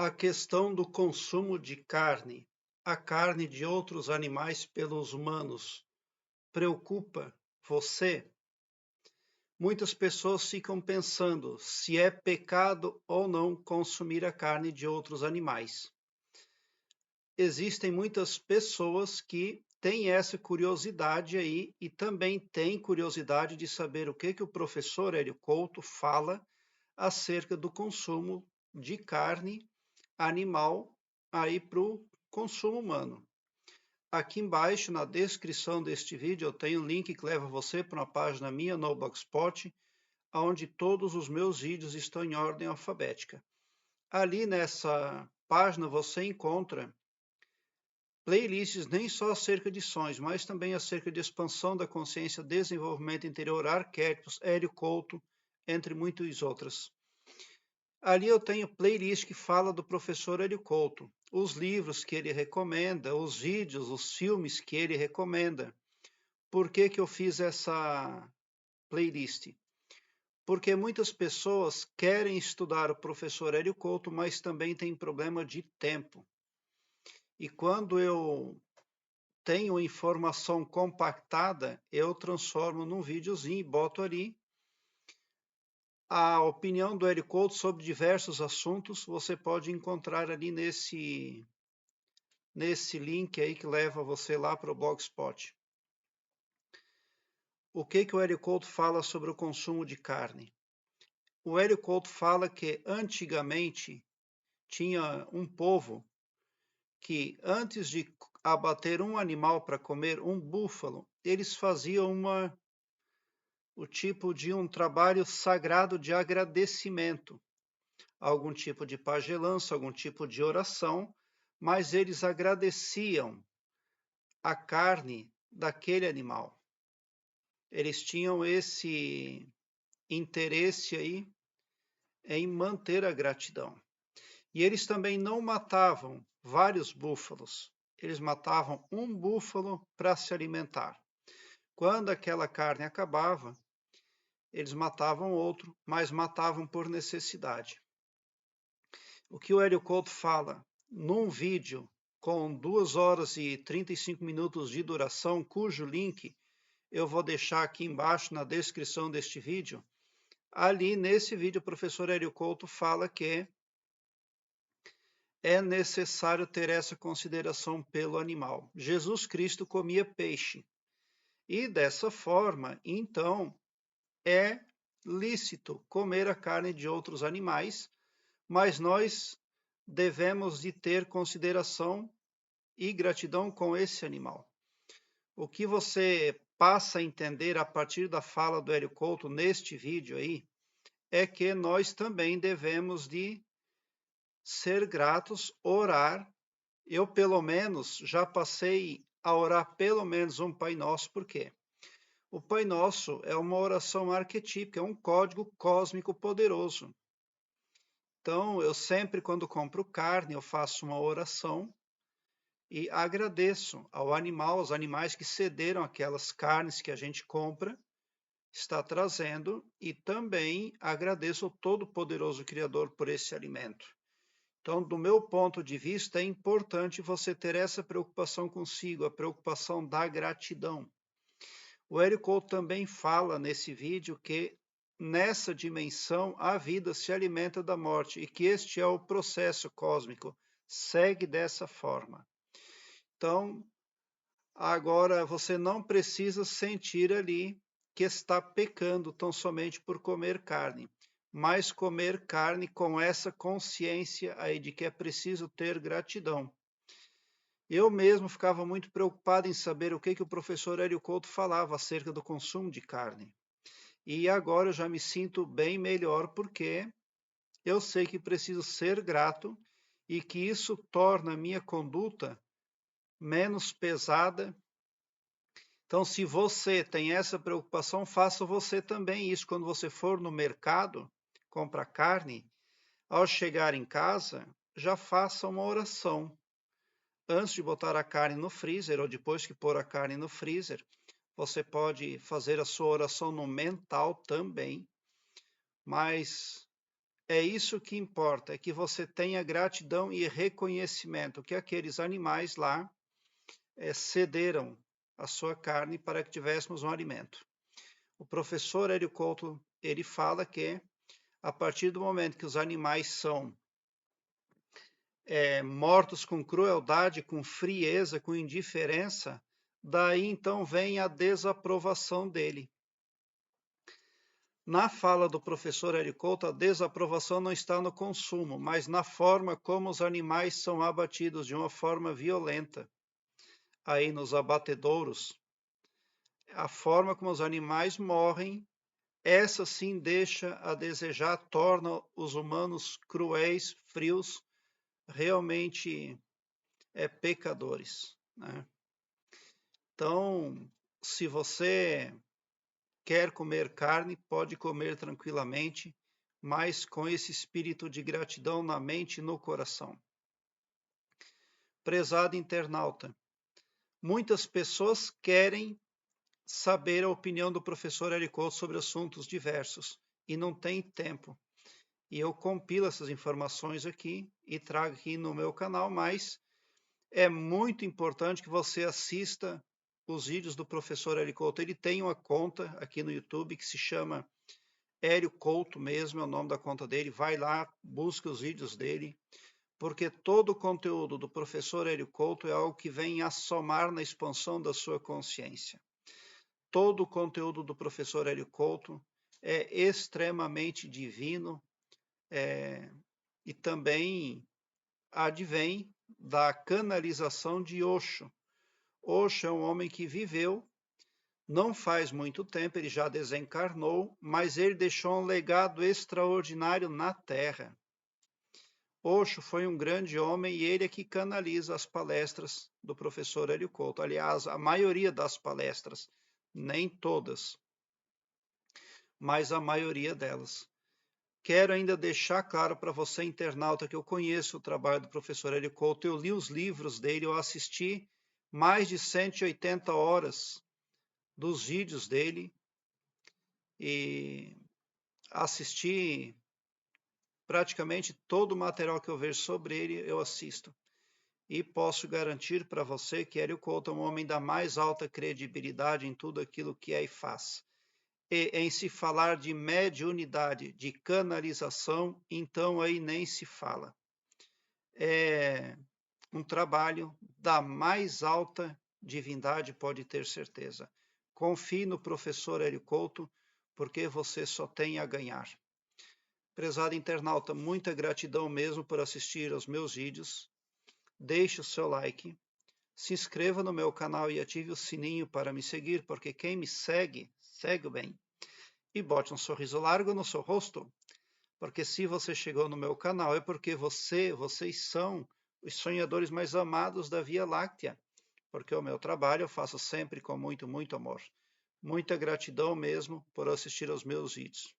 A questão do consumo de carne, a carne de outros animais pelos humanos, preocupa você? Muitas pessoas ficam pensando se é pecado ou não consumir a carne de outros animais. Existem muitas pessoas que têm essa curiosidade aí e também têm curiosidade de saber o que o professor Hélio Couto fala acerca do consumo de carne animal aí para o consumo humano. Aqui embaixo na descrição deste vídeo eu tenho um link que leva você para uma página minha no Blogspot, onde todos os meus vídeos estão em ordem alfabética. Ali nessa página você encontra playlists nem só acerca de sonhos, mas também acerca de expansão da consciência, desenvolvimento interior, arquétipos, Hélio Couto, entre muitas outras. Ali eu tenho playlist que fala do professor Hélio Couto, os livros que ele recomenda, os vídeos, os filmes que ele recomenda. Por que eu fiz essa playlist? Porque muitas pessoas querem estudar o professor Hélio Couto, mas também tem problema de tempo. E quando eu tenho informação compactada, eu transformo num videozinho e boto ali a opinião do Hélio Couto sobre diversos assuntos. Você pode encontrar ali nesse link aí que leva você lá para o Blogspot. O que o Hélio Couto fala sobre o consumo de carne? O Hélio Couto fala que antigamente tinha um povo que antes de abater um animal para comer, um búfalo, eles faziam o tipo de um trabalho sagrado de agradecimento, algum tipo de pagelança, algum tipo de oração, mas eles agradeciam a carne daquele animal. Eles tinham esse interesse aí em manter a gratidão. E eles também não matavam vários búfalos, eles matavam um búfalo para se alimentar. Quando aquela carne acabava, eles matavam outro, mas matavam por necessidade. O que o Hélio Couto fala num vídeo com 2 horas e 35 minutos de duração, cujo link eu vou deixar aqui embaixo na descrição deste vídeo. Ali nesse vídeo o professor Hélio Couto fala que é necessário ter essa consideração pelo animal. Jesus Cristo comia peixe. E dessa forma, então, é lícito comer a carne de outros animais, mas nós devemos de ter consideração e gratidão com esse animal. O que você passa a entender a partir da fala do Hélio Couto neste vídeo aí, é que nós também devemos de ser gratos, orar. Eu, pelo menos, já passei a orar pelo menos um Pai Nosso, por quê? O Pai Nosso é uma oração arquetípica, é um código cósmico poderoso. Então, eu sempre, quando compro carne, eu faço uma oração e agradeço ao animal, aos animais que cederam aquelas carnes que a gente compra, está trazendo, e também agradeço ao Todo-Poderoso Criador por esse alimento. Então, do meu ponto de vista, é importante você ter essa preocupação consigo, a preocupação da gratidão. O Hélio Couto também fala nesse vídeo que nessa dimensão a vida se alimenta da morte e que este é o processo cósmico, segue dessa forma. Então, agora você não precisa sentir ali que está pecando tão somente por comer carne, mas comer carne com essa consciência aí de que é preciso ter gratidão. Eu mesmo ficava muito preocupado em saber o que o professor Hélio Couto falava acerca do consumo de carne. E agora eu já me sinto bem melhor porque eu sei que preciso ser grato e que isso torna a minha conduta menos pesada. Então, se você tem essa preocupação, faça você também isso. Quando você for no mercado, compra carne, ao chegar em casa, já faça uma oração. Antes de botar a carne no freezer, ou depois que pôr a carne no freezer, você pode fazer a sua oração no mental também, mas É isso que importa, é que você tenha gratidão e reconhecimento que aqueles animais lá cederam a sua carne para que tivéssemos um alimento. O professor Hélio Couto, ele fala que a partir do momento que os animais são mortos com crueldade, com frieza, com indiferença, daí então vem a desaprovação dele. Na fala do professor Hélio Couto, a desaprovação não está no consumo, mas na forma como os animais são abatidos de uma forma violenta. Aí nos abatedouros, a forma como os animais morrem, essa sim deixa a desejar, torna os humanos cruéis, frios, realmente pecadores, né? Então, se você quer comer carne, pode comer tranquilamente, mas com esse espírito de gratidão na mente e no coração. Prezado internauta, muitas pessoas querem saber a opinião do professor Hélio Couto sobre assuntos diversos e não tem tempo. E eu compilo essas informações aqui e trago aqui no meu canal, mas é muito importante que você assista os vídeos do professor Hélio Couto. Ele tem uma conta aqui no YouTube que se chama Hélio Couto mesmo, é o nome da conta dele. Vai lá, busca os vídeos dele, porque todo o conteúdo do professor Hélio Couto é algo que vem a somar na expansão da sua consciência. Todo o conteúdo do professor Hélio Couto é extremamente divino e também advém da canalização de Osho. Osho é um homem que viveu não faz muito tempo, ele já desencarnou, mas ele deixou um legado extraordinário na Terra. Osho foi um grande homem e ele é que canaliza as palestras do professor Hélio Couto. Aliás, a maioria das palestras, nem todas, mas a maioria delas. Quero ainda deixar claro para você, internauta, que eu conheço o trabalho do professor Hélio Couto, eu li os livros dele, eu assisti mais de 180 horas dos vídeos dele e assisti praticamente todo o material que eu vejo sobre ele, eu assisto. E posso garantir para você que Hélio Couto é um homem da mais alta credibilidade em tudo aquilo que é e faz. E em se falar de mediunidade, de canalização, então aí nem se fala. É um trabalho da mais alta divindade, pode ter certeza. Confie no professor Hélio Couto, porque você só tem a ganhar. Prezado internauta, muita gratidão mesmo por assistir aos meus vídeos. Deixe o seu like, se inscreva no meu canal e ative o sininho para me seguir, porque quem me segue, segue bem. E bote um sorriso largo no seu rosto, porque se você chegou no meu canal é porque vocês são os sonhadores mais amados da Via Láctea, porque o meu trabalho eu faço sempre com muito, muito amor. Muita gratidão mesmo por assistir aos meus vídeos.